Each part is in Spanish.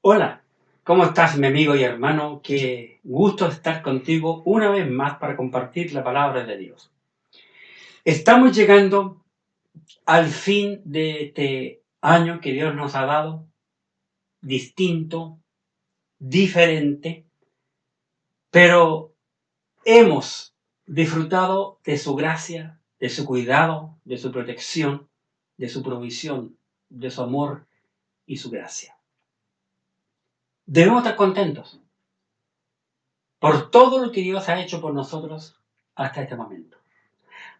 Hola, ¿cómo estás, mi amigo y hermano? Qué gusto estar contigo una vez más para compartir la palabra de Dios. Estamos llegando al fin de este año que Dios nos ha dado, distinto, diferente, pero hemos disfrutado de su gracia, de su cuidado, de su protección, de su provisión, de su amor y su gracia. Debemos estar contentos por todo lo que Dios ha hecho por nosotros hasta este momento.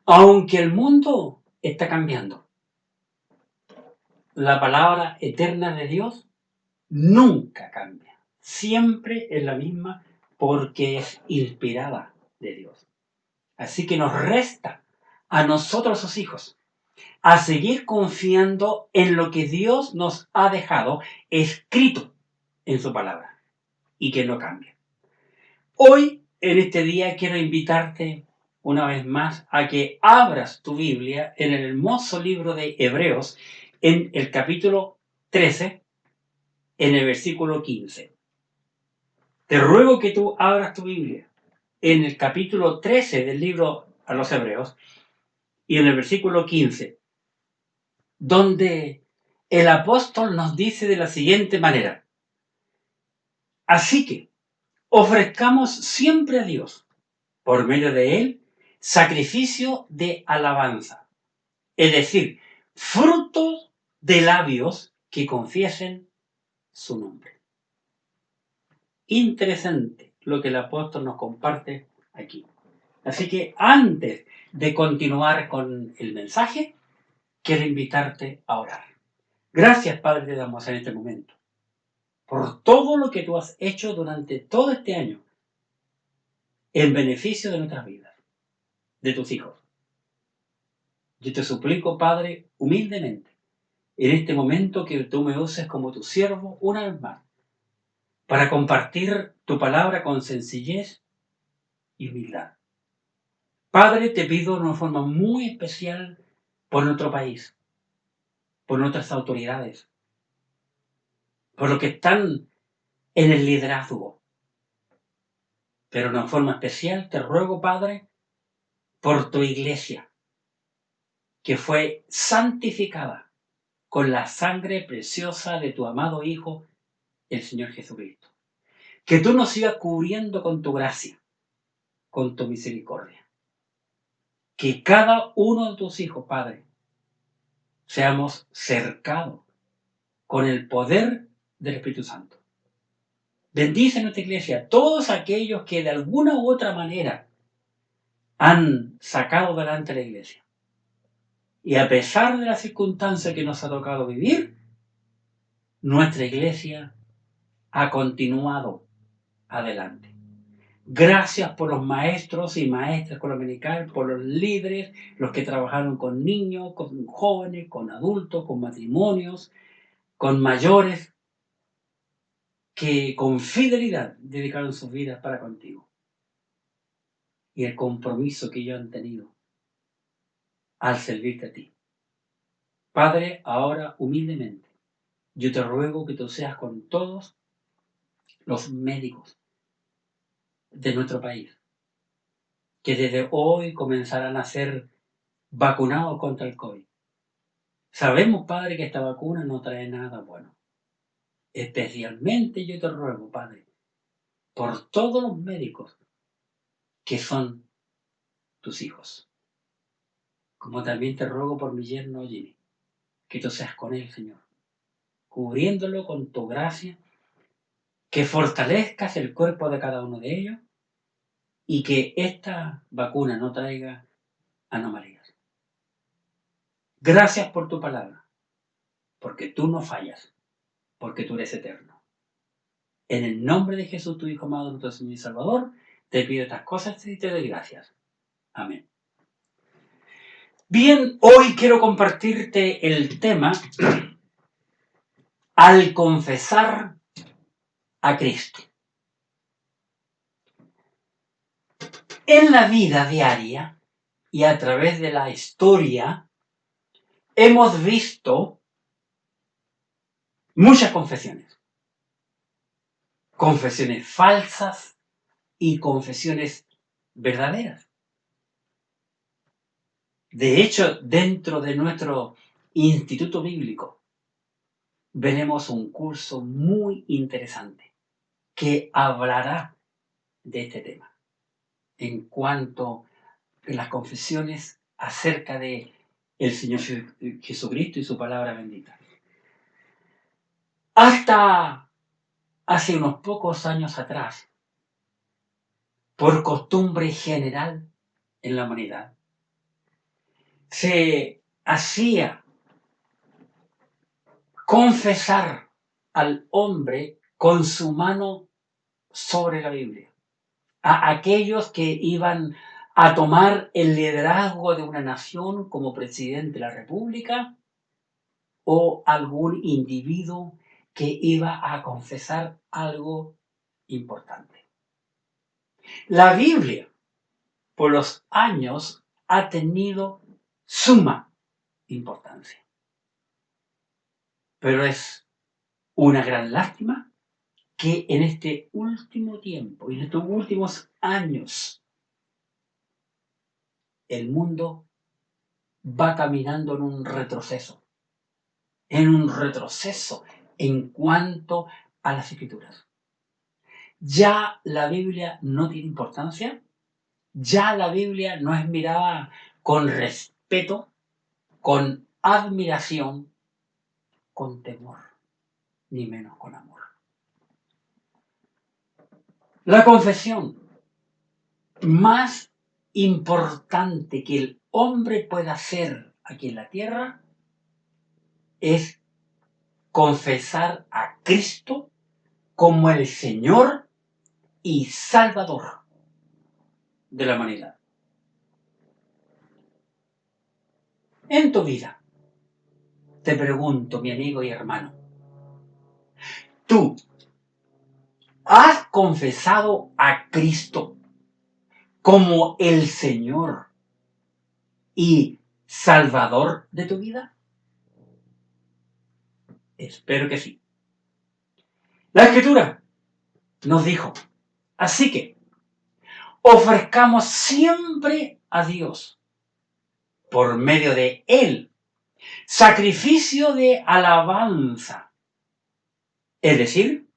Aunque el mundo está cambiando, la palabra eterna de Dios nunca cambia. Siempre es la misma porque es inspirada de Dios. Así que nos resta a nosotros, sus hijos, a seguir confiando en lo que Dios nos ha dejado escrito en su palabra y que no cambia. Hoy, en este día, quiero invitarte una vez más a que abras tu Biblia en el hermoso libro de Hebreos, en el capítulo 13, en el versículo 15. Te ruego que tú abras tu Biblia en el capítulo 13 del libro a los Hebreos y en el versículo 15, donde el apóstol nos dice de la siguiente manera: así que ofrezcamos siempre a Dios, por medio de él, sacrificio de alabanza, es decir, frutos de labios que confiesen su nombre. Interesante lo que el apóstol nos comparte aquí. Así que antes de continuar con el mensaje, quiero invitarte a orar. Gracias, Padre, te damos en este momento por todo lo que tú has hecho durante todo este año en beneficio de nuestras vidas, de tus hijos. Yo te suplico, Padre, humildemente, en este momento que tú me uses como tu siervo una vez más, para compartir tu palabra con sencillez y humildad. Padre, te pido de una forma muy especial por nuestro país, por nuestras autoridades, por los que están en el liderazgo. Pero de una forma especial te ruego, Padre, por tu iglesia, que fue santificada con la sangre preciosa de tu amado Hijo, el Señor Jesucristo. Que tú nos sigas cubriendo con tu gracia, con tu misericordia. Que cada uno de tus hijos, Padre, seamos cercados con el poder del Espíritu Santo. Bendice nuestra iglesia, todos aquellos que de alguna u otra manera han sacado delante la iglesia. Y a pesar de las circunstancias que nos ha tocado vivir, nuestra iglesia ha continuado adelante. Gracias por los maestros y maestras dominical, por los líderes, los que trabajaron con niños, con jóvenes, con adultos, con matrimonios, con mayores, que con fidelidad dedicaron sus vidas para contigo. Y el compromiso que ellos han tenido al servirte a ti. Padre, ahora humildemente, yo te ruego que tú seas con todos los médicos de nuestro país, que desde hoy comenzarán a ser vacunados contra el COVID. Sabemos, Padre, que esta vacuna no trae nada bueno. Especialmente yo te ruego, Padre, por todos los médicos que son tus hijos. Como también te ruego por mi yerno Jimmy, que tú seas con él, Señor, cubriéndolo con tu gracia, que fortalezcas el cuerpo de cada uno de ellos y que esta vacuna no traiga anomalías. Gracias por tu palabra, porque tú no fallas, porque tú eres eterno. En el nombre de Jesús, tu Hijo amado, nuestro Señor y Salvador, te pido estas cosas y te doy gracias. Amén. Bien, hoy quiero compartirte el tema al confesar a Cristo. En la vida diaria y a través de la historia hemos visto muchas confesiones. confesiones falsas y confesiones verdaderas. De hecho, dentro de nuestro instituto bíblico, veremos un curso muy interesante que hablará de este tema, en cuanto a las confesiones acerca de el Señor Jesucristo y su palabra bendita. Hasta hace unos pocos años atrás, por costumbre general en la humanidad, se hacía confesar al hombre con su mano sobre la Biblia. A aquellos que iban a tomar el liderazgo de una nación como presidente de la República o algún individuo que iba a confesar algo importante. La Biblia, por los años, ha tenido suma importancia. Pero es una gran lástima que en este último tiempo, en estos últimos años, el mundo va caminando en un retroceso en cuanto a las escrituras. Ya la Biblia no tiene importancia, ya la Biblia no es mirada con respeto, con admiración, con temor, ni menos con amor. La confesión más importante que el hombre pueda hacer aquí en la tierra es confesar a Cristo como el Señor y Salvador de la humanidad. En tu vida, te pregunto, mi amigo y hermano, ¿tú has confesado a Cristo como el Señor y Salvador de tu vida? Espero que sí. La Escritura nos dijo, así que ofrezcamos siempre a Dios, por medio de Él, sacrificio de alabanza, es decir,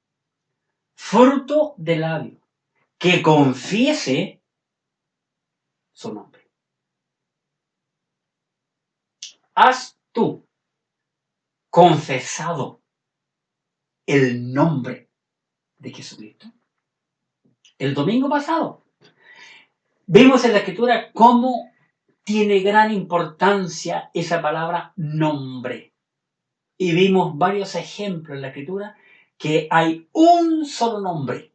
fruto de labio, que confiese su nombre. ¿Has tú confesado el nombre de Jesucristo? El domingo pasado vimos en la Escritura cómo tiene gran importancia esa palabra nombre. Y vimos varios ejemplos en la Escritura que hay un solo nombre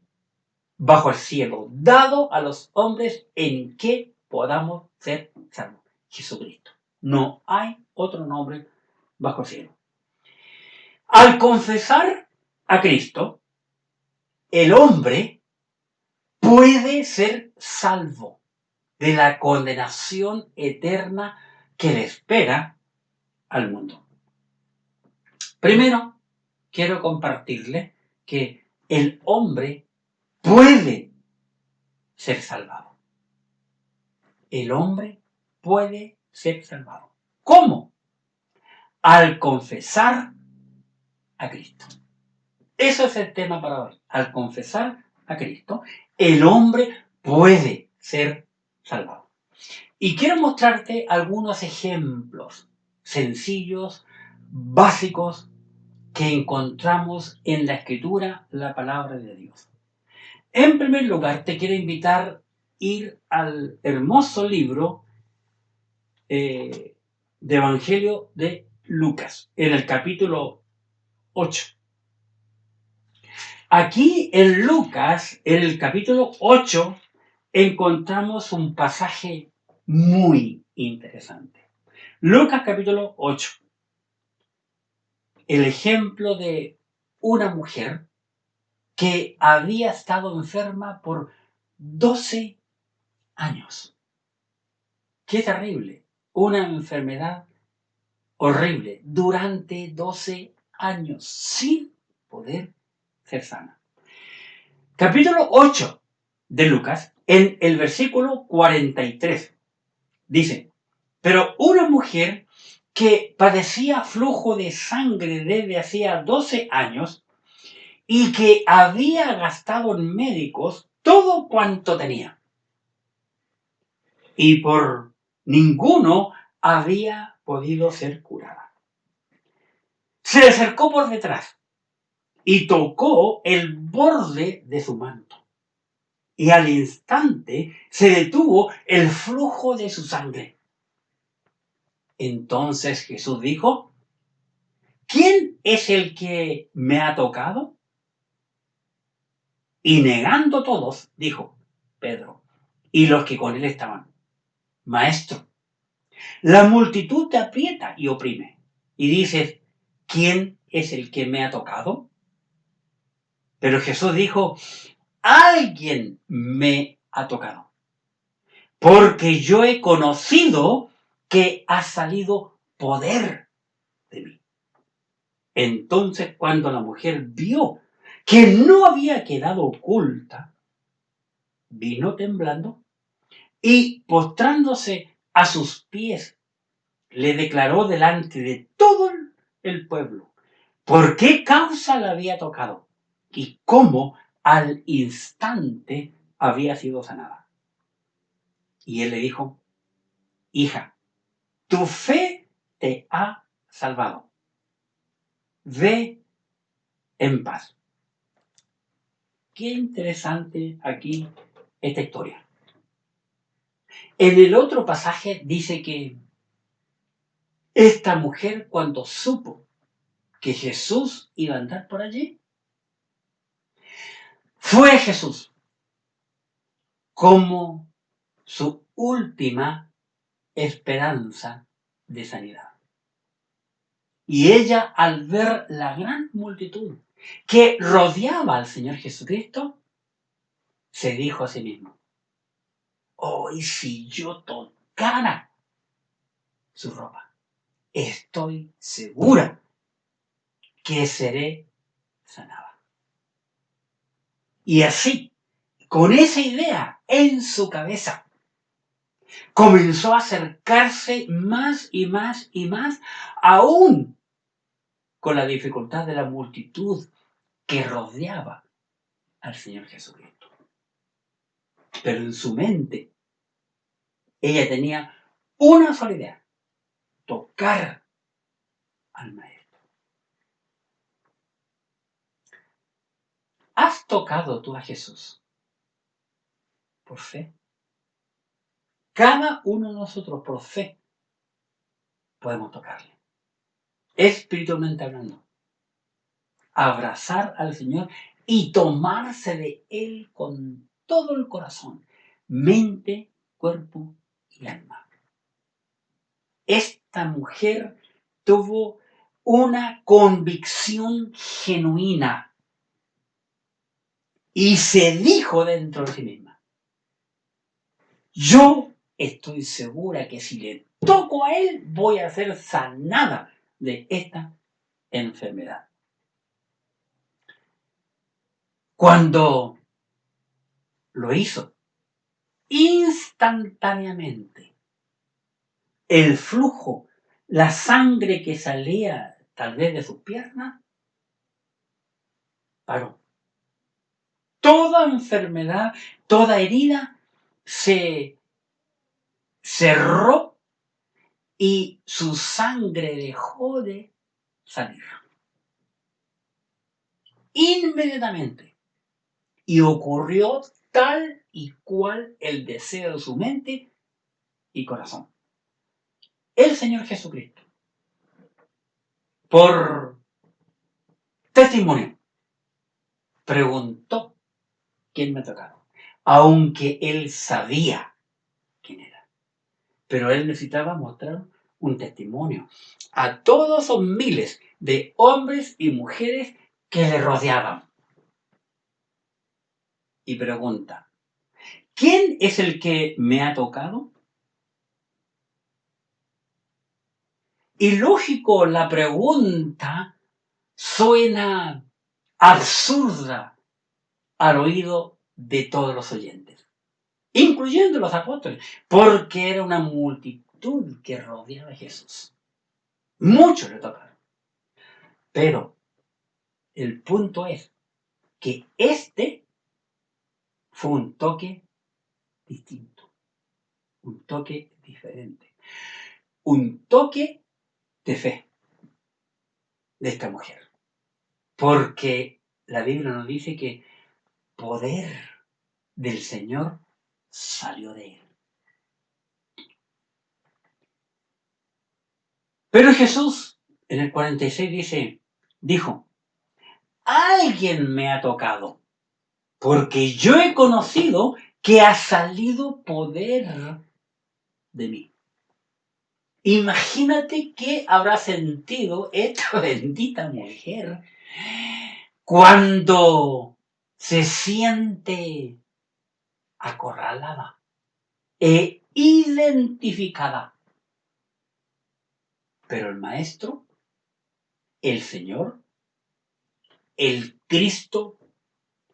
bajo el cielo, dado a los hombres en que podamos ser salvos. Jesucristo. No hay otro nombre bajo el cielo. Al confesar a Cristo, el hombre puede ser salvo de la condenación eterna que le espera al mundo. Primero, quiero compartirle que el hombre puede ser salvado. El hombre puede ser salvado. ¿Cómo? Al confesar a Cristo. Eso es el tema para hoy. Al confesar a Cristo, el hombre puede ser salvado. Y quiero mostrarte algunos ejemplos sencillos, básicos, que encontramos en la Escritura, la palabra de Dios. En primer lugar, te quiero invitar a ir al hermoso libro de Evangelio de Lucas, en el capítulo 8. Aquí en Lucas, en el capítulo 8, encontramos un pasaje muy interesante. Lucas capítulo 8. El ejemplo de una mujer que había estado enferma por 12 años. ¡Qué terrible! Una enfermedad horrible durante 12 años sin poder ser sana. Capítulo 8 de Lucas, en el versículo 43, dice: pero una mujer que padecía flujo de sangre desde hacía 12 años y que había gastado en médicos todo cuanto tenía, y por ninguno había podido ser curada, se le acercó por detrás y tocó el borde de su manto, y al instante se detuvo el flujo de su sangre. Entonces Jesús dijo: ¿quién es el que me ha tocado? Y negando todos, dijo Pedro y los que con él estaban: Maestro, la multitud te aprieta y oprime, y dices: ¿quién es el que me ha tocado? Pero Jesús dijo: alguien me ha tocado, porque yo he conocido que ha salido poder de mí. Entonces, cuando la mujer vio que no había quedado oculta, vino temblando y, postrándose a sus pies, le declaró delante de todo el pueblo por qué causa la había tocado y cómo al instante había sido sanada. Y él le dijo: hija, tu fe te ha salvado. Ve en paz. Qué interesante aquí esta historia. En el otro pasaje dice que esta mujer, cuando supo que Jesús iba a andar por allí, fue Jesús como su última esperanza de sanidad. Y ella, al ver la gran multitud que rodeaba al Señor Jesucristo, se dijo a sí mismo: oh, y si yo tocara su ropa, estoy segura que seré sanada. Y así, con esa idea en su cabeza, comenzó a acercarse más y más y más, aún con la dificultad de la multitud que rodeaba al Señor Jesucristo. Pero en su mente, ella tenía una sola idea: tocar al Maestro. ¿Has tocado tú a Jesús por fe? Cada uno de nosotros por fe podemos tocarle, espiritualmente hablando, abrazar al Señor y tomarse de Él con todo el corazón, mente, cuerpo y alma. Esta mujer tuvo una convicción genuina y se dijo dentro de sí misma: yo estoy segura que si le toco a Él voy a ser sanada de esta enfermedad. Cuando lo hizo, instantáneamente el flujo, la sangre que salía tal vez de sus piernas, paró. Toda enfermedad, toda herida se cerró y su sangre dejó de salir. Inmediatamente. Y ocurrió tal y cual el deseo de su mente y corazón. El Señor Jesucristo, por testimonio, preguntó: ¿quién me ha tocado? Aunque él sabía quién era. Pero él necesitaba mostrar un testimonio a todos esos miles de hombres y mujeres que le rodeaban. Y pregunta: ¿quién es el que me ha tocado? Y lógico, la pregunta suena absurda al oído de todos los oyentes, incluyendo los apóstoles, porque era una multitud que rodeaba a Jesús. Muchos le tocaron. Pero el punto es que este fue un toque distinto, un toque diferente, un toque de fe de esta mujer. Porque la Biblia nos dice que poder del Señor salió de él. Pero Jesús en el 46 dijo, alguien me ha tocado, porque yo he conocido que ha salido poder de mí. Imagínate qué habrá sentido esta bendita mujer cuando se siente acorralada e identificada. Pero el Maestro, el Señor, el Cristo,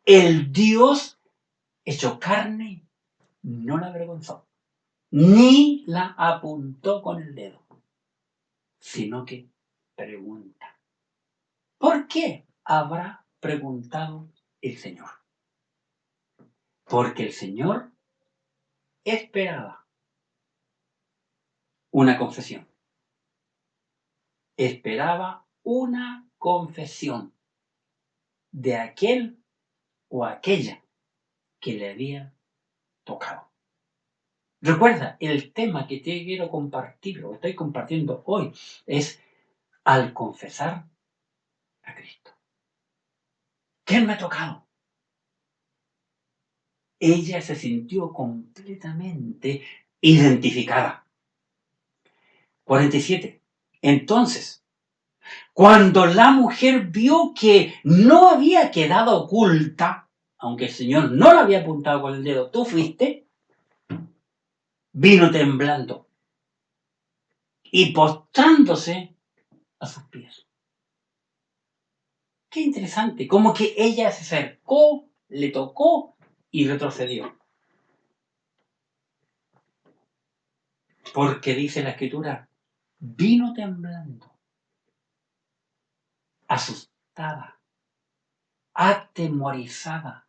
el Dios hecho carne, no la avergonzó, ni la apuntó con el dedo, sino que pregunta. ¿Por qué habrá preguntado el Señor? Porque el Señor esperaba una confesión. Esperaba una confesión de aquel o aquella que le había tocado. Recuerda, el tema que te quiero compartir, o estoy compartiendo hoy, es al confesar a Cristo. ¿Quién me ha tocado? Ella se sintió completamente identificada. 47. Entonces, cuando la mujer vio que no había quedado oculta, aunque el Señor no la había apuntado con el dedo, tú fuiste, vino temblando y postrándose a sus pies. Qué interesante, como que ella se acercó, le tocó y retrocedió. Porque dice la Escritura, vino temblando, asustada, atemorizada,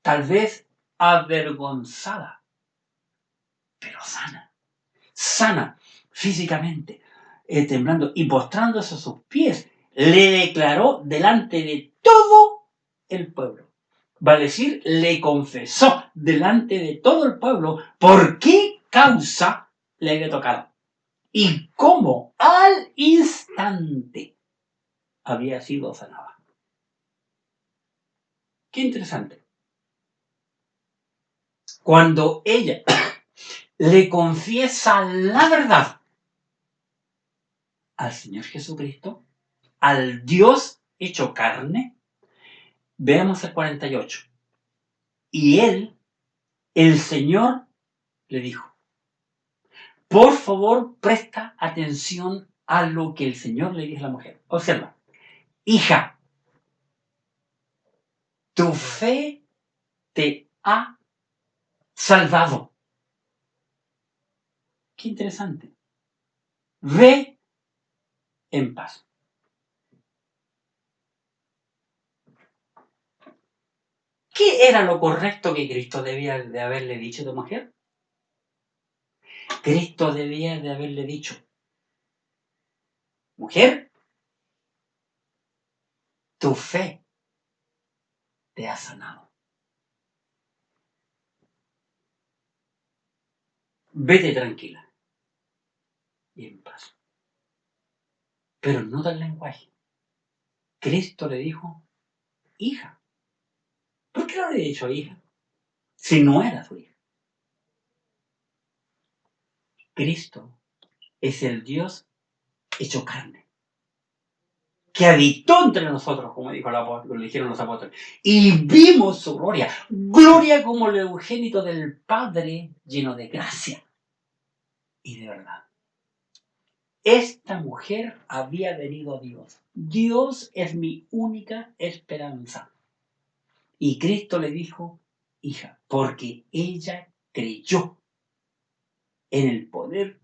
tal vez avergonzada, pero sana físicamente, temblando y postrándose a sus pies, le declaró delante de todo el pueblo. Va a decir, le confesó delante de todo el pueblo por qué causa le había tocado y cómo al instante había sido sanada. Qué interesante. Cuando ella le confiesa la verdad al Señor Jesucristo, al Dios hecho carne, veamos el 48. Y él, el Señor, le dijo, por favor, presta atención a lo que el Señor le dijo a la mujer. Observa, hija, tu fe te ha salvado. Qué interesante. Ve en paz. ¿Qué era lo correcto que Cristo debía de haberle dicho a tu mujer? Cristo debía de haberle dicho, mujer, tu fe te ha sanado. Vete tranquila y en paz. Pero no del lenguaje. Cristo le dijo, hija. ¿Por qué no le he dicho hija? Si no era su hija. Cristo es el Dios hecho carne, que habitó entre nosotros, como dijo el apóstol, lo dijeron los apóstoles, y vimos su gloria, gloria como el unigénito del Padre, lleno de gracia y de verdad. Esta mujer había venido a Dios. Dios es mi única esperanza. Y Cristo le dijo, hija, porque ella creyó en el poder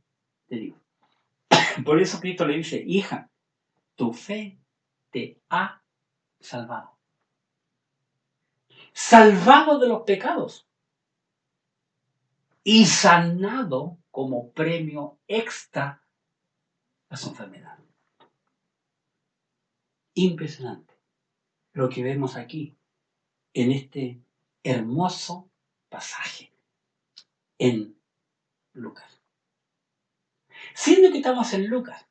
de Dios. Por eso Cristo le dice, hija, tu fe te ha salvado. Salvado de los pecados y sanado como premio extra a su enfermedad. Impresionante lo que vemos aquí en este hermoso pasaje en Lucas. Siendo que estamos en Lucas,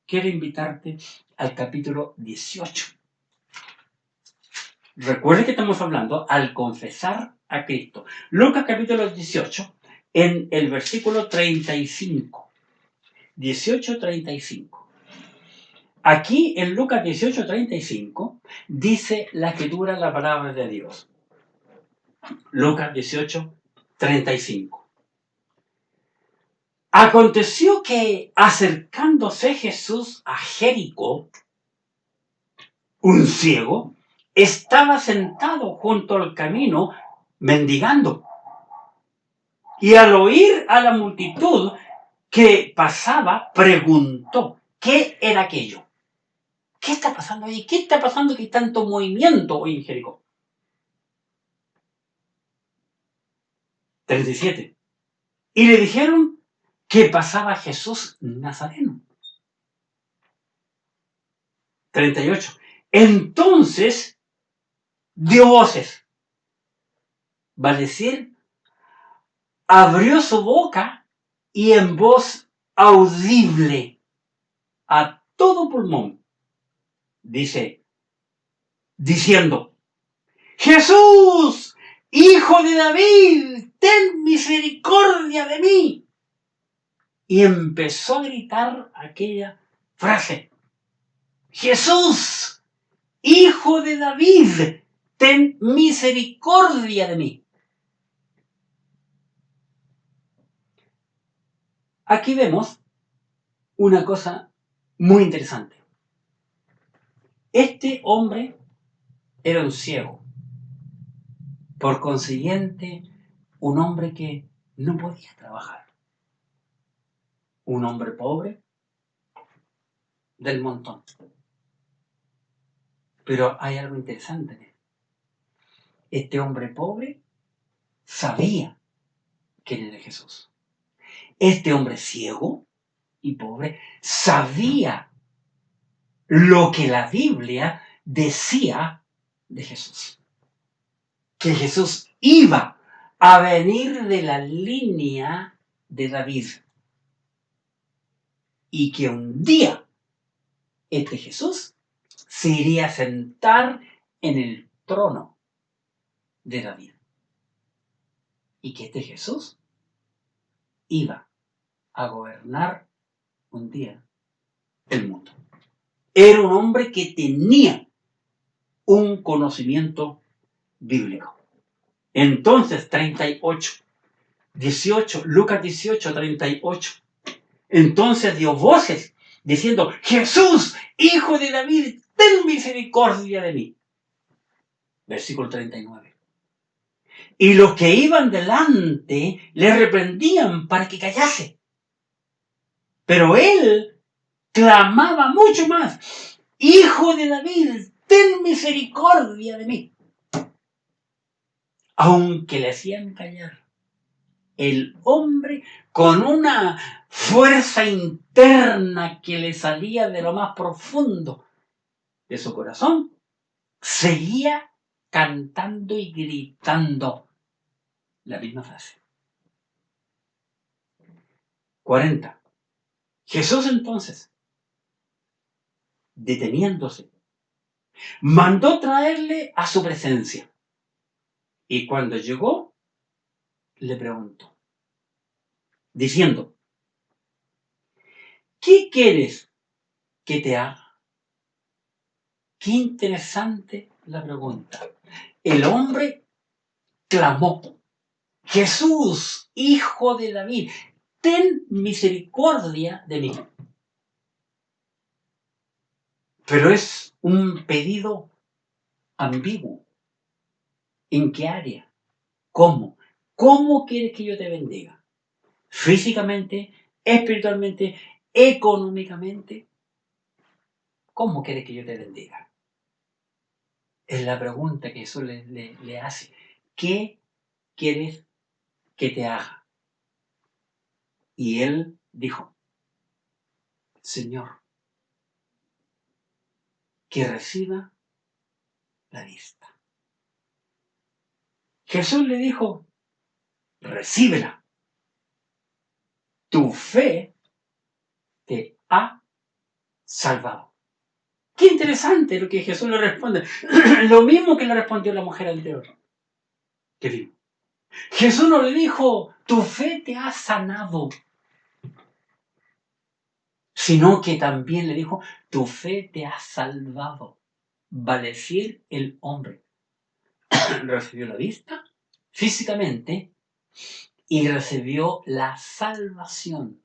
quiero invitarte al capítulo 18. Recuerde que estamos hablando al confesar a Cristo. Lucas capítulo 18, en el versículo 35. 18:35. Aquí en Lucas 18:35 dice la escritura, la palabra de Dios. Lucas 18:35. Aconteció que acercándose Jesús a Jericó, un ciego estaba sentado junto al camino mendigando. Y al oír a la multitud que pasaba, preguntó, ¿qué era aquello? ¿Qué está pasando ahí? ¿Qué está pasando que hay tanto movimiento hoy en Jericó? 37. Y le dijeron que pasaba Jesús Nazareno. 38. Entonces dio voces. Va a decir, abrió su boca y en voz audible a todo pulmón, dice, diciendo, Jesús, hijo de David, ten misericordia de mí. Y empezó a gritar aquella frase, Jesús, hijo de David, ten misericordia de mí. Aquí vemos una cosa muy interesante. Este hombre era un ciego. Por consiguiente, un hombre que no podía trabajar. Un hombre pobre del montón. Pero hay algo interesante en él. Este hombre pobre sabía quién era Jesús. Este hombre ciego y pobre sabía lo que la Biblia decía de Jesús. Que Jesús iba a venir de la línea de David. Y que un día este Jesús se iría a sentar en el trono de David. Y que este Jesús iba a gobernar un día el mundo. Era un hombre que tenía un conocimiento bíblico. Entonces, 38, 18, Lucas 18, 38. Entonces dio voces diciendo, Jesús, hijo de David, ten misericordia de mí. Versículo 39. Y los que iban delante le reprendían para que callase. Pero él clamaba mucho más, Hijo de David, ten misericordia de mí. Aunque le hacían callar, el hombre con una fuerza interna que le salía de lo más profundo de su corazón, seguía cantando y gritando la misma frase. 40. Jesús entonces, deteniéndose, mandó traerle a su presencia. Y cuando llegó, le preguntó, diciendo, ¿qué quieres que te haga? Qué interesante la pregunta. El hombre clamó, Jesús, hijo de David, ten misericordia de mí. Pero es un pedido ambiguo. ¿En qué área? ¿Cómo? ¿Cómo quieres que yo te bendiga? ¿Físicamente? ¿Espiritualmente? ¿Económicamente? ¿Cómo quieres que yo te bendiga? Es la pregunta que Jesús le hace. ¿Qué quieres que te haga? Y él dijo, Señor, que reciba la vista. Jesús le dijo, recíbela. Tu fe te ha salvado. Qué interesante lo que Jesús le responde. Lo mismo que le respondió la mujer anterior. ¿Qué digo? Jesús no le dijo, tu fe te ha sanado, sino que también le dijo, tu fe te ha salvado. Va a decir el hombre. Recibió la vista físicamente y recibió la salvación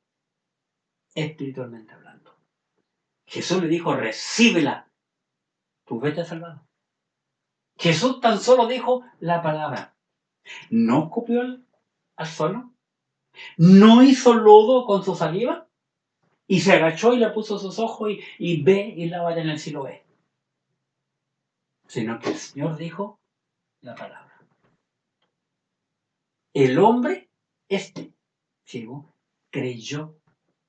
espiritualmente hablando. Jesús le dijo, recíbela, tu fe te ha salvado. Jesús tan solo dijo la palabra. No escupió al suelo, no hizo lodo con su saliva y se agachó y le puso sus ojos y ve y lávate en el Siloé. Sino que el Señor dijo la palabra. El hombre, ciego, creyó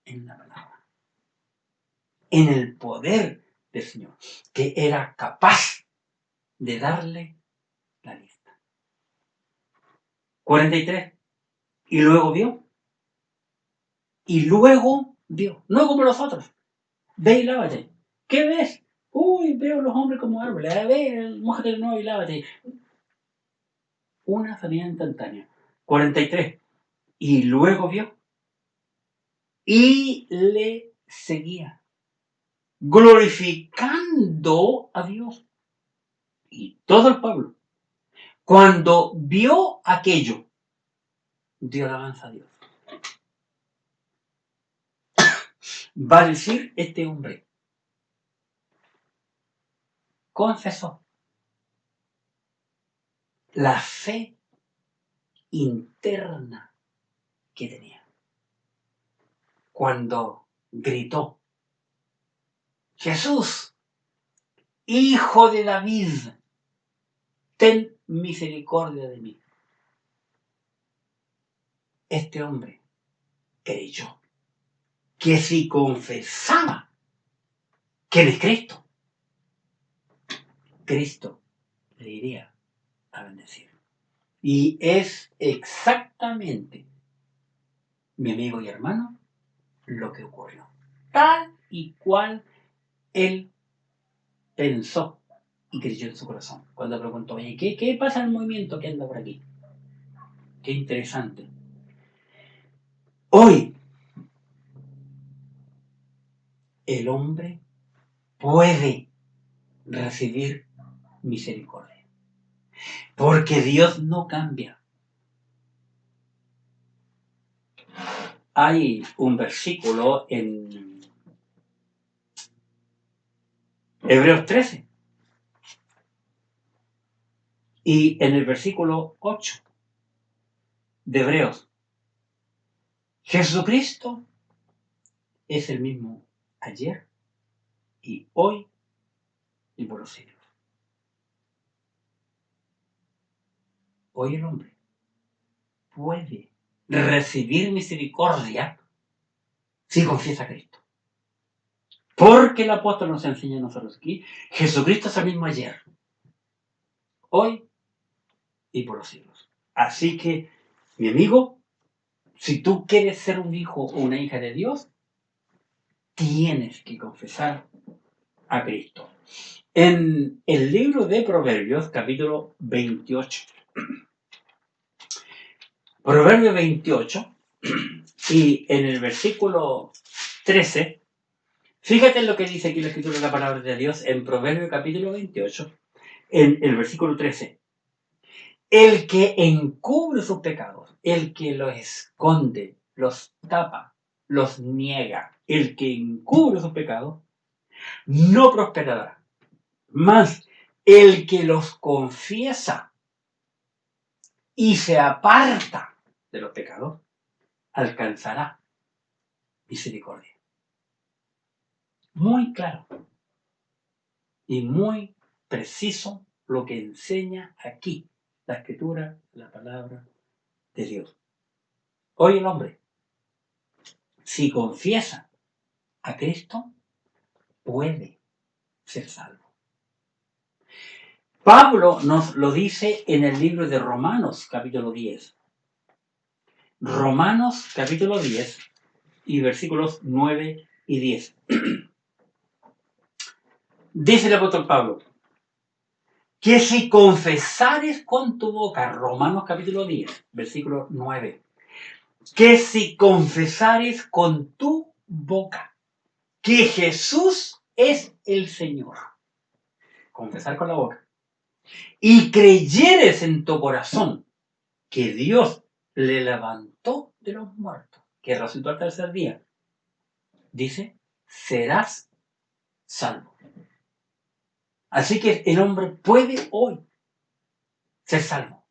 en la palabra, en el poder del Señor, que era capaz de darle la vista. 43. Y luego vio. Y luego vio. No como los otros. Ve y lávate. ¿Qué ves? Uy, veo los hombres como árboles. Ve, mójate de nuevo y lávate. Una sanidad instantánea. 43. Y luego vio. Y le seguía, glorificando a Dios. Y todo el pueblo, cuando vio aquello, dio alabanza a Dios. Va a decir este hombre, confesó la fe interna que tenía. Cuando gritó, Jesús, Hijo de David, ten misericordia de mí. Este hombre creyó que si confesaba que él es Cristo, Cristo le iría a bendecir. Y es exactamente, mi amigo y hermano, lo que ocurrió. Tal y cual él pensó y creyó en su corazón. Cuando preguntó, oye, ¿qué pasa en el movimiento que anda por aquí? Qué interesante. Hoy, el hombre puede recibir misericordia. Porque Dios no cambia. Hay un versículo en Hebreos 13 y en el versículo 8 de Hebreos. Jesucristo es el mismo ayer y hoy y por los siglos. Hoy el hombre puede recibir misericordia si confiesa a Cristo. Porque el apóstol nos enseña a nosotros aquí, Jesucristo es el mismo ayer, hoy y por los siglos. Así que, mi amigo, si tú quieres ser un hijo o una hija de Dios, tienes que confesar a Cristo. En el libro de Proverbios, capítulo 28, Proverbio 28, y en el versículo 13, fíjate en lo que dice aquí la escritura de la palabra de Dios en Proverbio capítulo 28, en el versículo 13. El que encubre sus pecados, el que los esconde, los tapa, los niega, el que encubre sus pecados, no prosperará. Mas el que los confiesa y se aparta de los pecados, alcanzará misericordia. Muy claro y muy preciso lo que enseña aquí la Escritura, la palabra de Dios. Hoy el hombre, si confiesa a Cristo, puede ser salvo. Pablo nos lo dice en el libro de Romanos, capítulo 10. Romanos, capítulo 10, y versículos 9 y 10. Dice el apóstol Pablo, que si confesares con tu boca, Romanos capítulo 10, versículo 9, que si confesares con tu boca que Jesús es el Señor, confesar con la boca, y creyeres en tu corazón que Dios le levantó de los muertos, que resucitó al tercer día, dice, serás salvo. Así que el hombre puede hoy ser salvo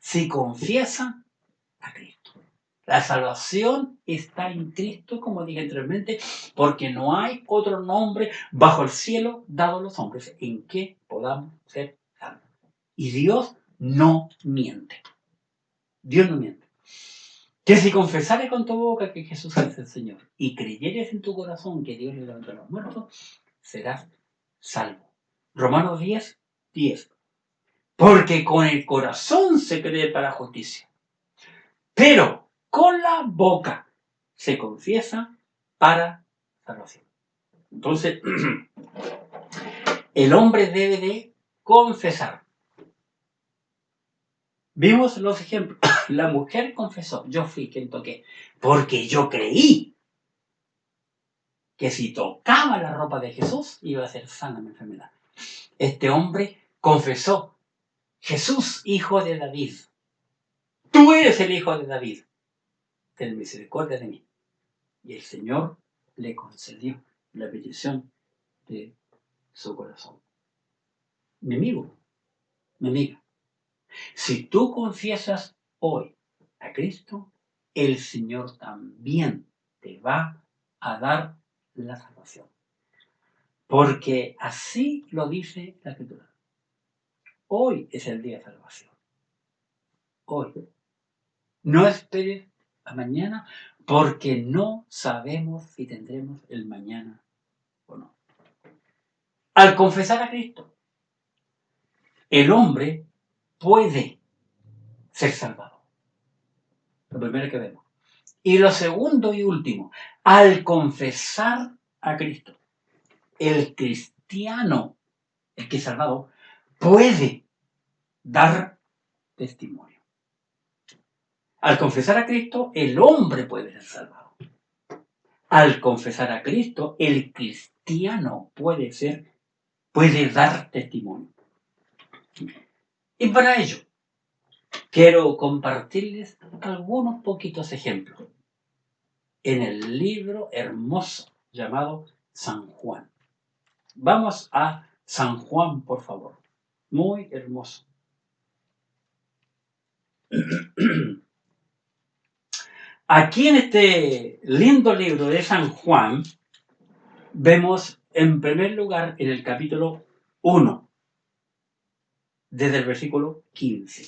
si confiesa a Cristo. La salvación está en Cristo, como dije anteriormente, porque no hay otro nombre bajo el cielo dado a los hombres en que podamos ser salvos. Y Dios no miente. Dios no miente. Que si confesares con tu boca que Jesús es el Señor y creyeres en tu corazón que Dios le levantó a los muertos, serás salvo. Romanos 10, 10. Porque con el corazón se cree para justicia, pero con la boca se confiesa para salvación. Entonces, el hombre debe de confesar. Vimos los ejemplos. La mujer confesó, yo fui quien toqué, porque yo creí que si tocaba la ropa de Jesús iba a ser sana mi enfermedad. Este hombre confesó, Jesús, hijo de David, tú eres el hijo de David, ten misericordia de mí. Y el Señor le concedió la petición de su corazón. Mi amigo, mi amiga, si tú confiesas hoy a Cristo, el Señor también te va a dar la salvación. Porque así lo dice la Escritura. Hoy es el día de salvación. Hoy. No esperes a mañana porque no sabemos si tendremos el mañana o no. Al confesar a Cristo, el hombre puede ser salvado. Lo primero que vemos. Y lo segundo y último, al confesar a Cristo, el cristiano, el que es salvado, puede dar testimonio. Al confesar a Cristo, el hombre puede ser salvado. Al confesar a Cristo, el cristiano puede dar testimonio. Y para ello, quiero compartirles algunos poquitos ejemplos en el libro hermoso llamado San Juan. Vamos a San Juan, por favor. Muy hermoso. Aquí en este lindo libro de San Juan, vemos en primer lugar en el capítulo 1, desde el versículo 15.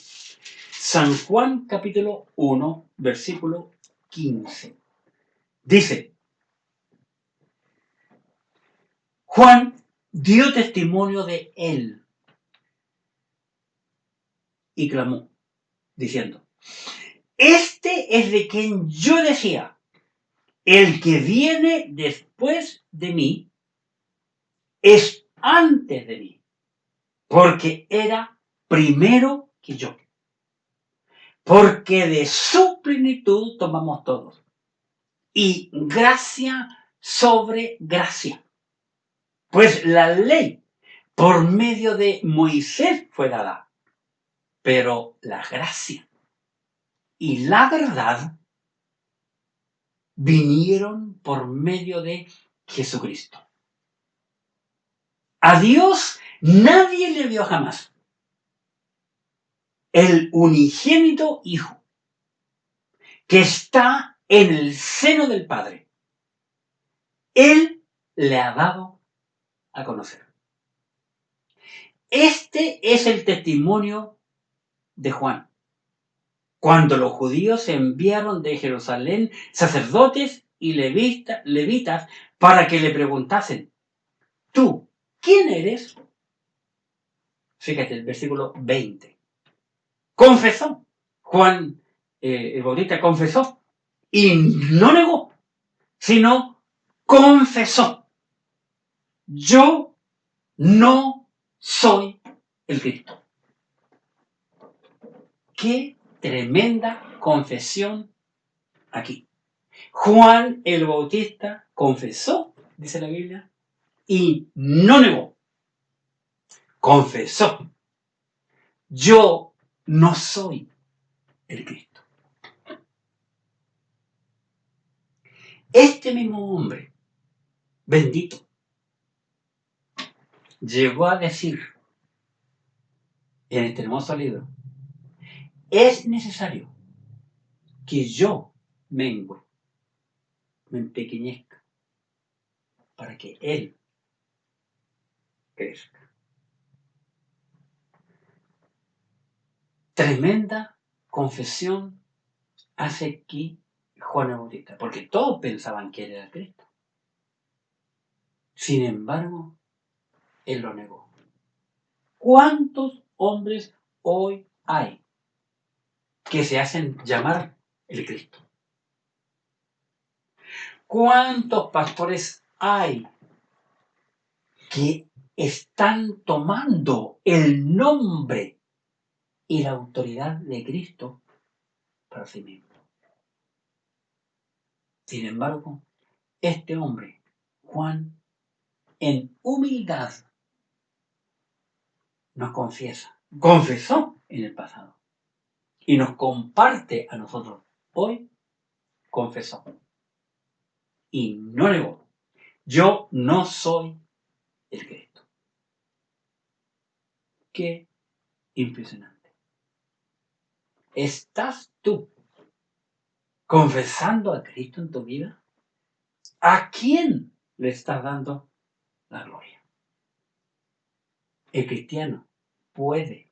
San Juan capítulo 1, versículo 15. Dice, Juan dio testimonio de él y clamó, diciendo, este es de quien yo decía, el que viene después de mí es antes de mí, porque era primero que yo. Porque de su plenitud tomamos todos. Y gracia sobre gracia. Pues la ley por medio de Moisés fue dada, pero la gracia y la verdad vinieron por medio de Jesucristo. A Dios nadie le vio jamás. el unigénito Hijo, que está en el seno del Padre. Él le ha dado a conocer. Este es el testimonio de Juan. Cuando los judíos enviaron de Jerusalén sacerdotes y levitas para que le preguntasen: ¿tú quién eres? Fíjate, el versículo 20. Confesó. Juan el Bautista confesó y no negó, sino confesó: yo no soy el Cristo. Qué tremenda confesión aquí. Juan el Bautista confesó, dice la Biblia, y no negó. Confesó: yo no soy el Cristo. Este mismo hombre, bendito, llegó a decir en este hermoso libro: es necesario que yo mengue, me empequeñezca, para que Él crezca. Tremenda confesión hace aquí Juan el Bautista, porque todos pensaban que Él era el Cristo. Sin embargo, Él lo negó. ¿Cuántos hombres hoy hay que se hacen llamar el Cristo? ¿Cuántos pastores hay que están tomando el nombre y la autoridad de Cristo para sí mismos? Sin embargo, este hombre, Juan, en humildad, nos confesó en el pasado y nos comparte a nosotros hoy. Confesó y no negó: yo no soy el Cristo. Qué impresionante. ¿Estás tú confesando a Cristo en tu vida? ¿A quién le estás dando la gloria? El cristiano puede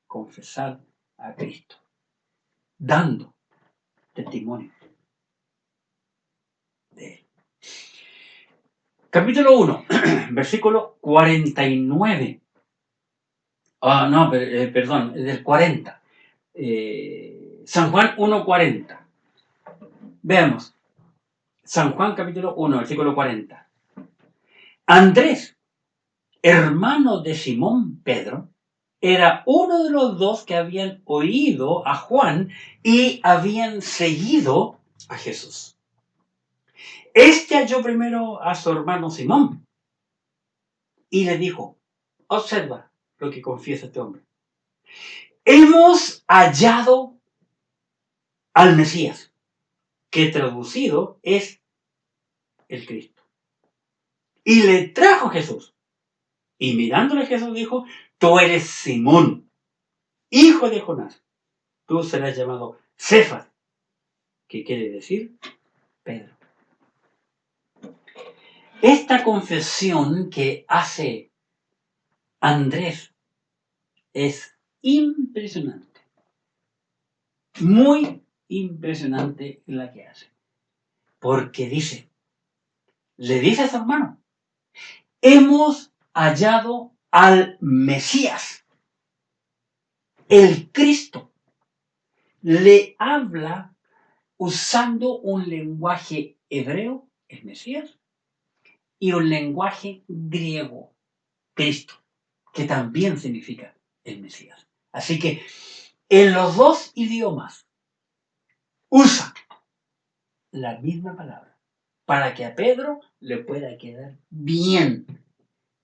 confesar a Cristo dando testimonio de Él. Capítulo 1, versículo 49. Perdón, del 40. San Juan 1:40. Veamos. San Juan capítulo 1, versículo 40. Andrés, hermano de Simón Pedro, era uno de los dos que habían oído a Juan y habían seguido a Jesús. Este halló primero a su hermano Simón y le dijo: observa lo que confiesa este hombre. Hemos hallado al Mesías, que traducido es el Cristo. Y le trajo Jesús. Y mirándole Jesús dijo: tú eres Simón, hijo de Jonás. Tú serás llamado Cefas, que quiere decir Pedro. Esta confesión que hace Andrés es impresionante. Muy impresionante la que hace. Porque le dice a su hermano: hemos hallado al Mesías, el Cristo. Le habla usando un lenguaje hebreo, el Mesías, y un lenguaje griego, Cristo, que también significa el Mesías. Así que en los dos idiomas usa la misma palabra para que a Pedro le pueda quedar bien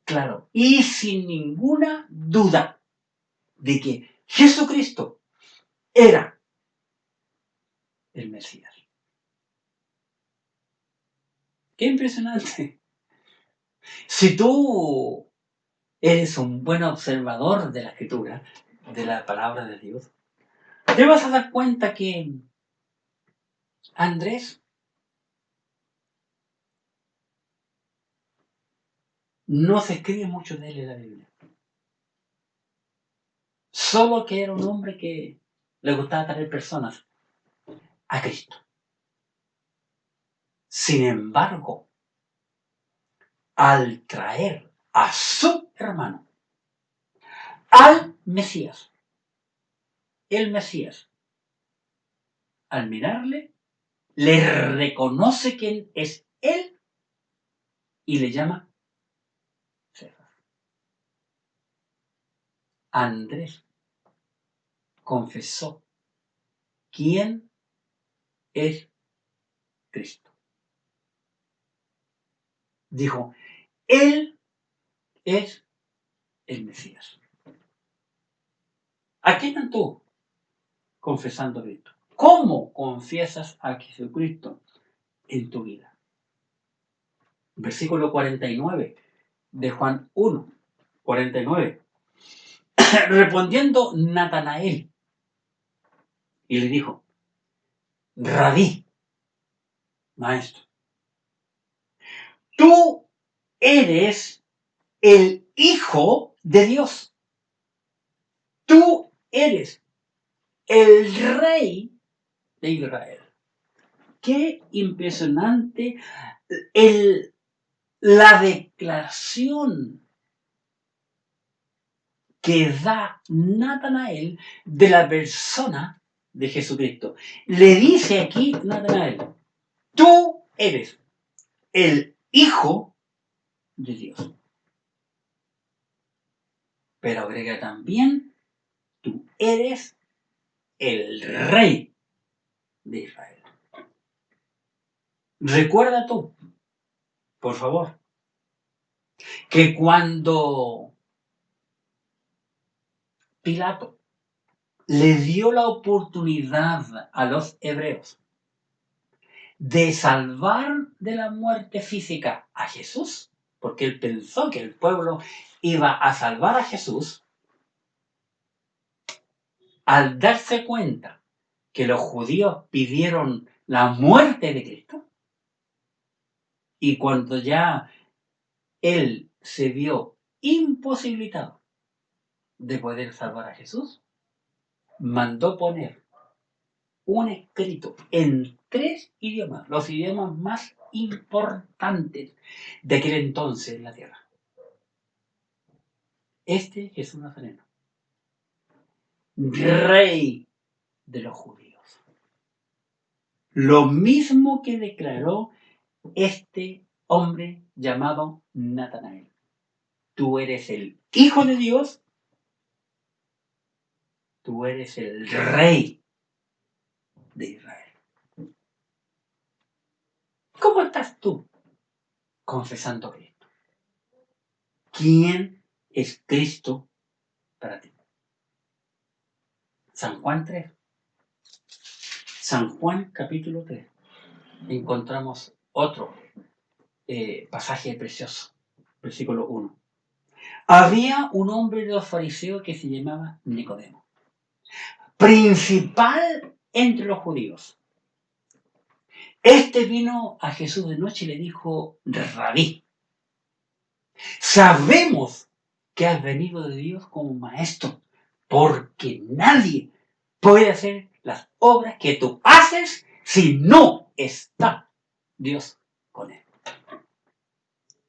claro y sin ninguna duda de que Jesucristo era el Mesías. ¡Qué impresionante! Si tú eres un buen observador de la Escritura, de la palabra de Dios, te vas a dar cuenta que Andrés no se escribe mucho de él en la Biblia. Solo que era un hombre que le gustaba traer personas a Cristo. Sin embargo, al traer a su hermano, al Mesías, el Mesías, al mirarle, le reconoce quién es él y le llama Cefas. Andrés confesó quién es Cristo. Dijo, él es el Mesías. ¿A qué estás tú confesando a Cristo? ¿Cómo confiesas a Jesucristo en tu vida? Versículo 49 de Juan 1, 49. Respondiendo Natanael y le dijo, Rabí, maestro, tú eres el Hijo de Dios. Tú eres el Rey de Israel. Qué impresionante la declaración que da Natanael de la persona de Jesucristo. Le dice aquí Natanael, tú eres el Hijo de Dios. Pero agrega también, tú eres el Rey de Israel. Recuerda tú, por favor, que cuando Pilato le dio la oportunidad a los hebreos de salvar de la muerte física a Jesús, porque él pensó que el pueblo iba a salvar a Jesús, al darse cuenta que los judíos pidieron la muerte de Cristo, y cuando ya él se vio imposibilitado de poder salvar a Jesús, mandó poner un escrito en 3 idiomas, los idiomas más importantes de aquel entonces en la tierra. Este es Jesús Nazareno, Rey de los judíos. Lo mismo que declaró este hombre llamado Natanael. Tú eres el Hijo de Dios, tú eres el Rey de Israel. ¿Cómo estás tú confesando a Cristo? ¿Quién es Cristo para ti? San Juan 3. San Juan capítulo 3. Encontramos otro pasaje precioso. Versículo 1. Había un hombre de los fariseos que se llamaba Nicodemo, principal entre los judíos. Este vino a Jesús de noche y le dijo, Rabí, sabemos que has venido de Dios como maestro, porque nadie puede hacer las obras que tú haces si no está Dios con él.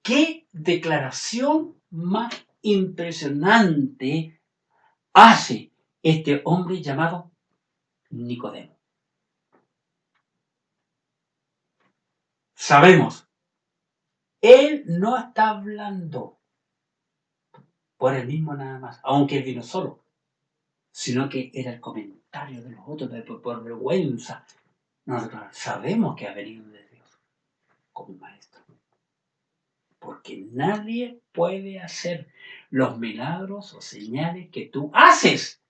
¿Qué declaración más impresionante hace este hombre llamado Nicodemo? Sabemos, él no está hablando por él mismo nada más, aunque él vino solo, sino que era el comentario de los otros, por vergüenza. Nosotros sabemos que ha venido de Dios como maestro, porque nadie puede hacer los milagros o señales que tú haces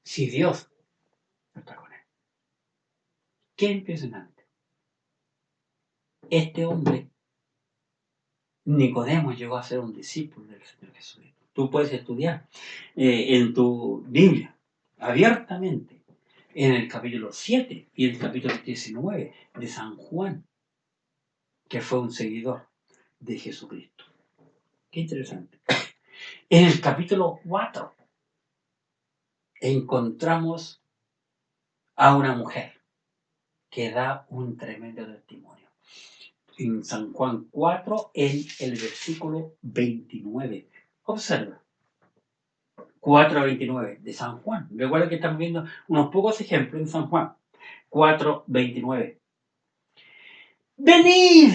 si Dios no está con él. Qué impresionante. Este hombre, Nicodemo, llegó a ser un discípulo del Señor Jesucristo. Tú puedes estudiar en tu Biblia abiertamente en el capítulo 7 y el capítulo 19 de San Juan, que fue un seguidor de Jesucristo. Qué interesante. En el capítulo 4 encontramos a una mujer que da un tremendo testimonio. En San Juan 4, en el versículo 29. Observa. 4:29 de San Juan. Recuerda que estamos viendo unos pocos ejemplos en San Juan. 4:29. ¡Venid!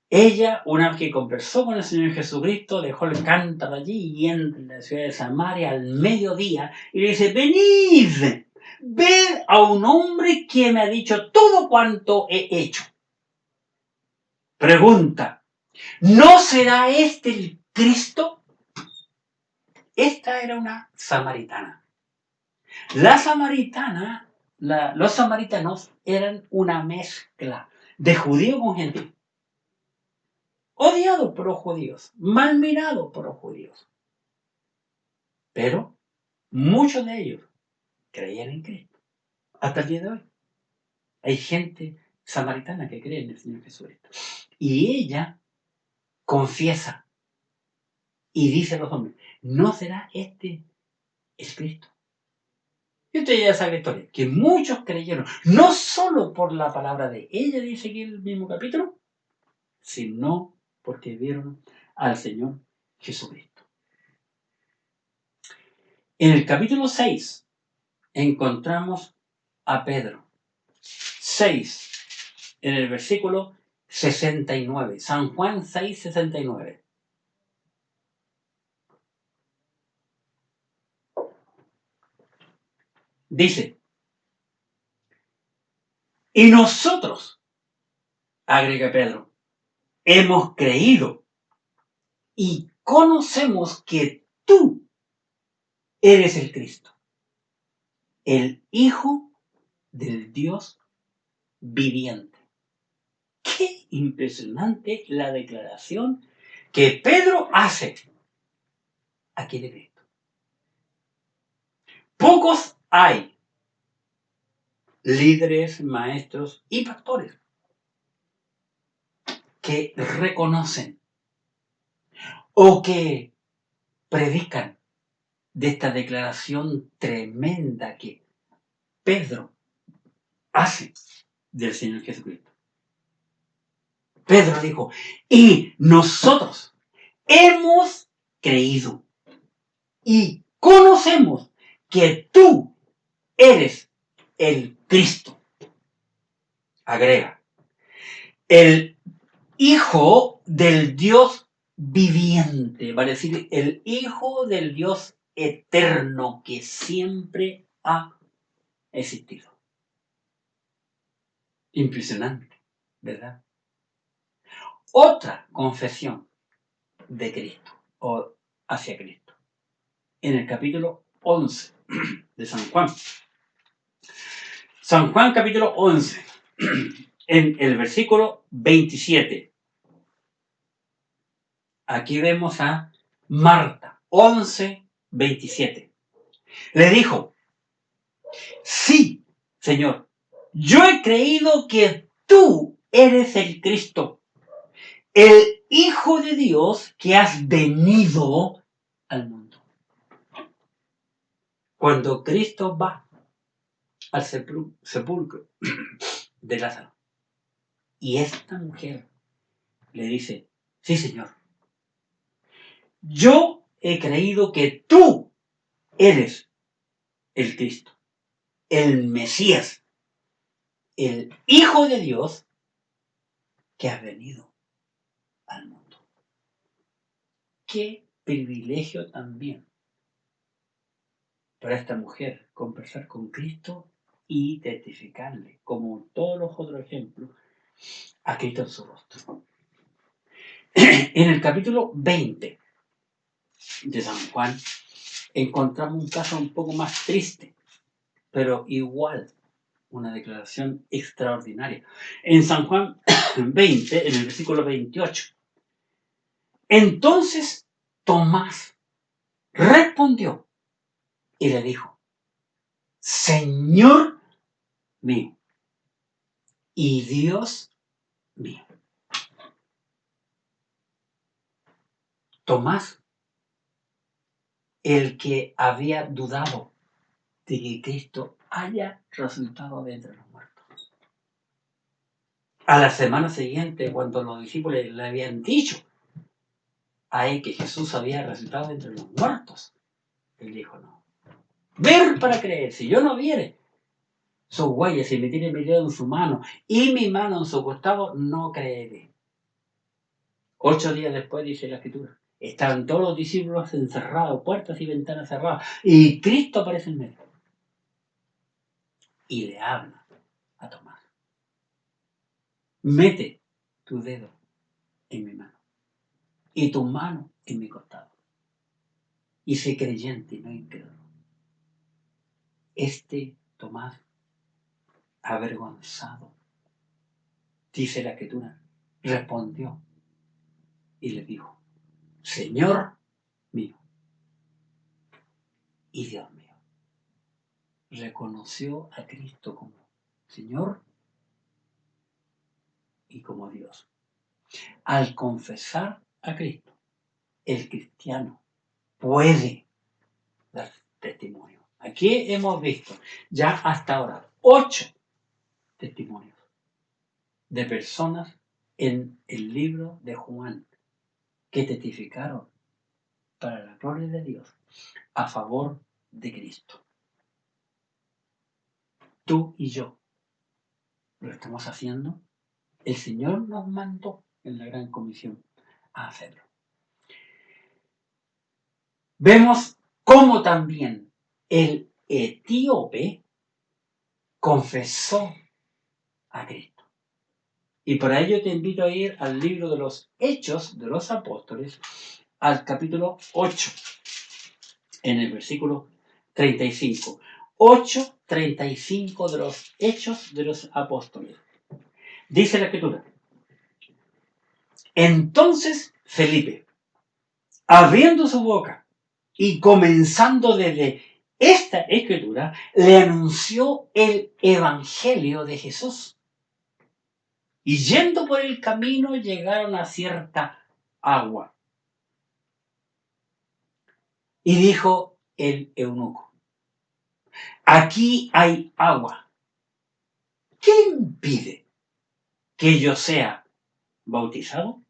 Ella, una vez que conversó con el Señor Jesucristo, dejó el cántaro allí y entra en la ciudad de Samaria al mediodía y le dice: venid, ved a un hombre que me ha dicho todo cuanto he hecho. Pregunta: ¿no será este el Cristo? Esta era una samaritana. Los samaritanos eran una mezcla de judío con gentil. Odiado por los judíos, mal mirado por los judíos. Pero muchos de ellos creían en Cristo. Hasta el día de hoy. Hay gente samaritana que cree en el Señor Jesucristo. Y ella confiesa y dice a los hombres: ¿no será este el Cristo? Y usted ya sabe la historia, que muchos creyeron, no solo por la palabra de ella, dice aquí el mismo capítulo, sino porque vieron al Señor Jesucristo. En el capítulo 6 encontramos a Pedro. 6, en el versículo 69. San Juan 6, 69. Dice: y nosotros, agrega Pedro, hemos creído y conocemos que tú eres el Cristo, el Hijo del Dios viviente. Qué impresionante la declaración que Pedro hace aquí de Cristo. Pocos hay líderes, maestros y pastores que reconocen o que predican de esta declaración tremenda que Pedro hace del Señor Jesucristo. Pedro dijo: y nosotros hemos creído y conocemos que tú eres el Cristo. Agrega: el Hijo del Dios viviente, vale decir, el Hijo del Dios eterno que siempre ha existido. Impresionante, ¿verdad? Otra confesión de Cristo o hacia Cristo. En el capítulo 11 de San Juan. San Juan capítulo 11, en el versículo 27. Aquí vemos a Marta, 11, 27. Le dijo: sí, Señor, yo he creído que tú eres el Cristo, el Hijo de Dios que has venido al mundo. Cuando Cristo va al sepulcro de Lázaro y esta mujer le dice: sí, Señor, yo he creído que tú eres el Cristo, el Mesías, el Hijo de Dios que has venido al mundo. Qué privilegio también para esta mujer conversar con Cristo y testificarle, como todos los otros ejemplos, a Cristo en su rostro. En el capítulo 20 de San Juan encontramos un caso un poco más triste, pero igual una declaración extraordinaria. En San Juan 20, en el versículo 28. Entonces Tomás, respondió y le dijo: Señor mío y Dios mío. Tomás, el que había dudado de que Cristo haya resucitado de entre los muertos. A la semana siguiente, cuando los discípulos le habían dicho a él que Jesús había resucitado de entre los muertos, él dijo: no. Ver para creer. Si yo no viere sus huellas, si me tiene mi dedo en su mano y mi mano en su costado, no creeré. 8 días después, dice la Escritura, estaban todos los discípulos encerrados, puertas y ventanas cerradas, y Cristo aparece en medio y le habla a Tomás: mete tu dedo en mi mano y tu mano en mi costado, y sé creyente y no incrédulo. Tomás, avergonzado, dice la Escritura, respondió y le dijo: Señor mío y Dios mío. Reconoció a Cristo como Señor y como Dios. Al confesar a Cristo, el cristiano puede dar testimonio. Aquí hemos visto ya hasta ahora 8 testimonios de personas en el libro de Juan que testificaron para la gloria de Dios a favor de Cristo. Tú y yo lo estamos haciendo. El Señor nos mandó en la gran comisión a hacerlo. Vemos cómo también el etíope confesó a Cristo. Y para ello te invito a ir al libro de los Hechos de los Apóstoles, al capítulo 8, en el versículo 35. 8:35 de los Hechos de los Apóstoles. Dice la Escritura: entonces Felipe, abriendo su boca y comenzando desde esta Escritura, le anunció el Evangelio de Jesús. Y yendo por el camino llegaron a cierta agua. Y dijo el eunuco: aquí hay agua. ¿Qué impide que yo sea bautizado?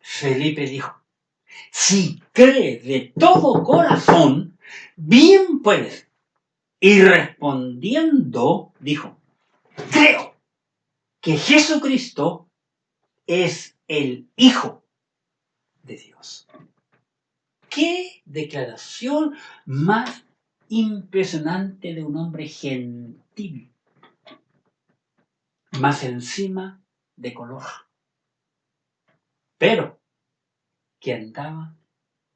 Felipe dijo: si crees de todo corazón, bien puedes. Y respondiendo, dijo: creo que Jesucristo es el Hijo de Dios. ¡Qué declaración más impresionante de un hombre gentil! Más encima de color, pero que andaba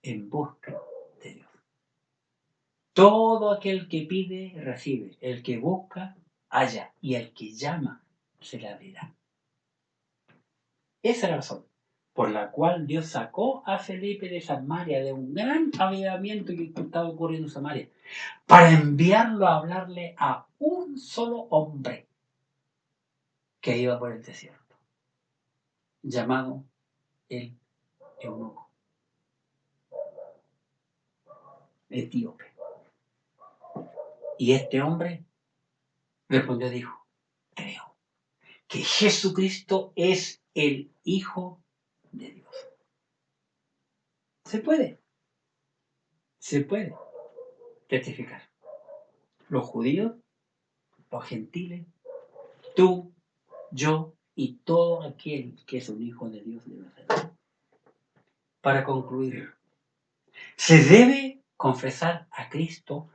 en busca de Dios. Todo aquel que pide, recibe. El que busca, halla. Y el que llama, se le abrirá. Esa es la razón por la cual Dios sacó a Felipe de Samaria, de un gran avivamiento que estaba ocurriendo en Samaria, para enviarlo a hablarle a un solo hombre que iba por el desierto, llamado el eunuco, etíope. Y este hombre respondió y dijo: creo que Jesucristo es el Hijo de Dios. Se puede testificar. Los judíos, los gentiles, tú, yo y todo aquel que es un hijo de Dios debe hacerlo. Para concluir, se debe confesar a Cristo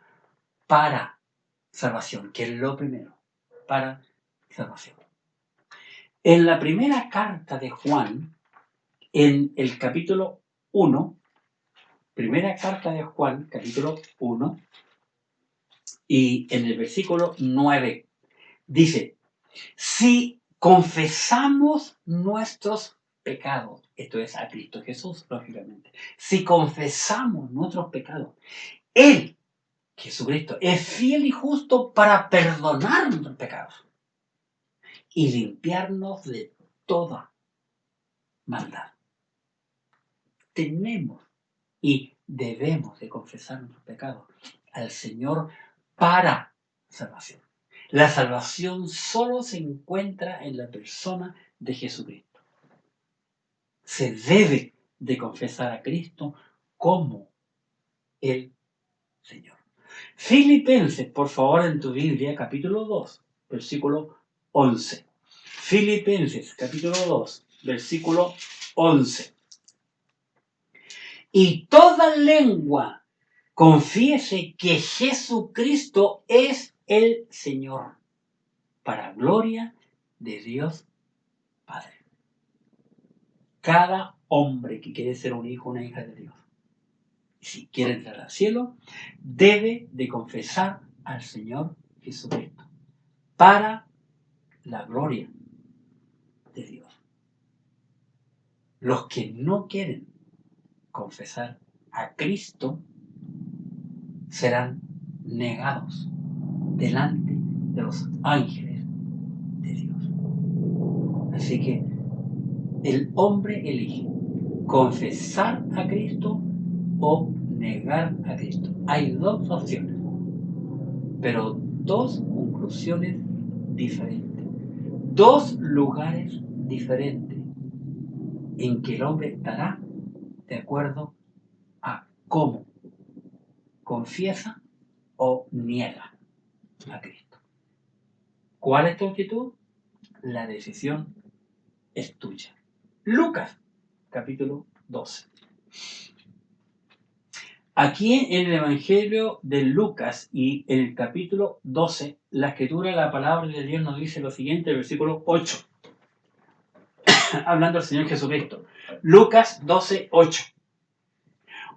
para salvación, que es lo primero, para salvación. En la primera carta de Juan, en el capítulo 1, primera carta de Juan, capítulo 1, y en el versículo 9, dice: si confesamos nuestros pecados, esto es a Cristo Jesús, lógicamente, si confesamos nuestros pecados, Él, Jesucristo, es fiel y justo para perdonar nuestros pecados y limpiarnos de toda maldad. Tenemos y debemos de confesar nuestros pecados al Señor para salvación. La salvación solo se encuentra en la persona de Jesucristo. Se debe de confesar a Cristo como el Señor. Filipenses, por favor, en tu Biblia, capítulo 2, versículo 11. Filipenses, capítulo 2, versículo 11. Y toda lengua confiese que Jesucristo es el Señor, para gloria de Dios Padre. Cada hombre que quiere ser un hijo o una hija de Dios, si quiere entrar al cielo, debe de confesar al Señor Jesucristo, para la gloria de Dios. Los que no quieren confesar a Cristo serán negados delante de los ángeles de Dios. Así que el hombre elige confesar a Cristo o negar a Cristo. Hay dos opciones, pero dos conclusiones diferentes, dos lugares diferentes en que el hombre estará de acuerdo a cómo confiesa o niega a Cristo. ¿Cuál es tu actitud? La decisión es tuya. Lucas, capítulo 12. Aquí en el Evangelio de Lucas y en el capítulo 12, la escritura, la palabra de Dios nos dice lo siguiente, el versículo 8, hablando del Señor Jesucristo. Lucas 12, 8.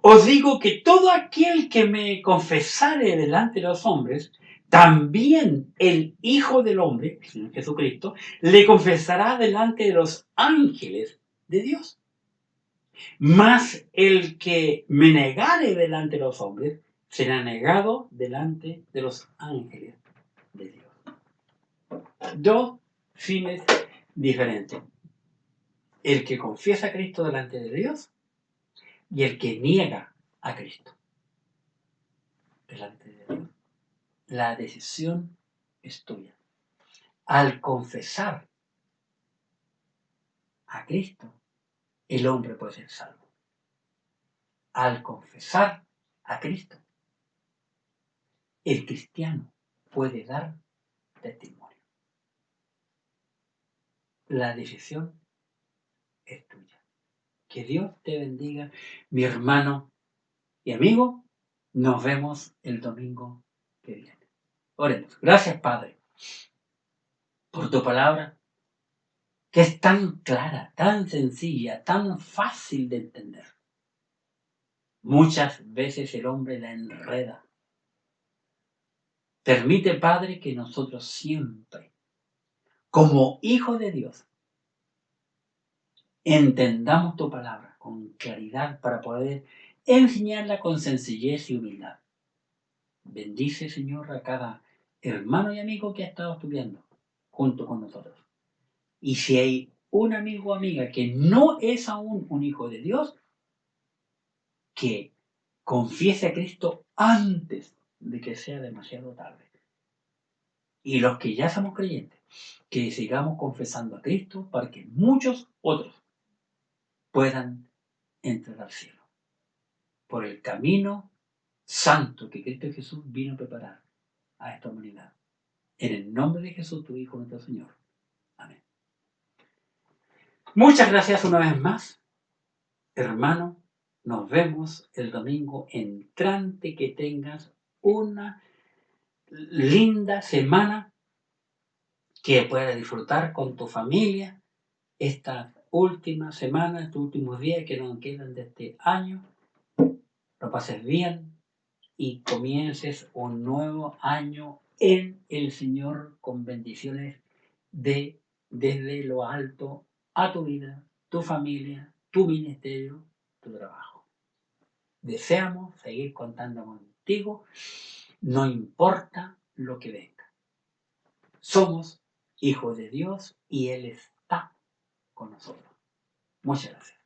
Os digo que todo aquel que me confesare delante de los hombres, también el Hijo del Hombre, el Señor Jesucristo, le confesará delante de los ángeles de Dios. Mas el que me negare delante de los hombres, será negado delante de los ángeles de Dios. Dos fines diferentes. El que confiesa a Cristo delante de Dios y el que niega a Cristo delante de Dios. La decisión es tuya. Al confesar a Cristo, el hombre puede ser salvo. Al confesar a Cristo, el cristiano puede dar testimonio. La decisión es tuya. Que Dios te bendiga, mi hermano y amigo. Nos vemos el domingo que viene. Oremos. Gracias, Padre, por tu palabra, que es tan clara, tan sencilla, tan fácil de entender. Muchas veces el hombre la enreda. Permite, Padre, que nosotros siempre, como hijos de Dios, entendamos tu palabra con claridad para poder enseñarla con sencillez y humildad. Bendice, Señor, a cada hermano y amigo que ha estado estudiando junto con nosotros. Y si hay un amigo o amiga que no es aún un hijo de Dios, que confiese a Cristo antes de que sea demasiado tarde. Y los que ya somos creyentes, que sigamos confesando a Cristo para que muchos otros puedan entrar al cielo por el camino santo que Cristo Jesús vino a preparar a esta humanidad. En el nombre de Jesús, tu Hijo, nuestro Señor. Amén. Muchas gracias una vez más, hermano. Nos vemos el domingo entrante. Que tengas una linda semana, que puedas disfrutar con tu familia esta última semana, estos últimos días que nos quedan de este año. Lo pases bien y comiences un nuevo año en el Señor con bendiciones desde lo alto a tu vida tu familia, tu ministerio, tu trabajo. Deseamos seguir contando contigo, no importa lo que venga. Somos hijos de Dios y Él está con nosotros. Muchas gracias.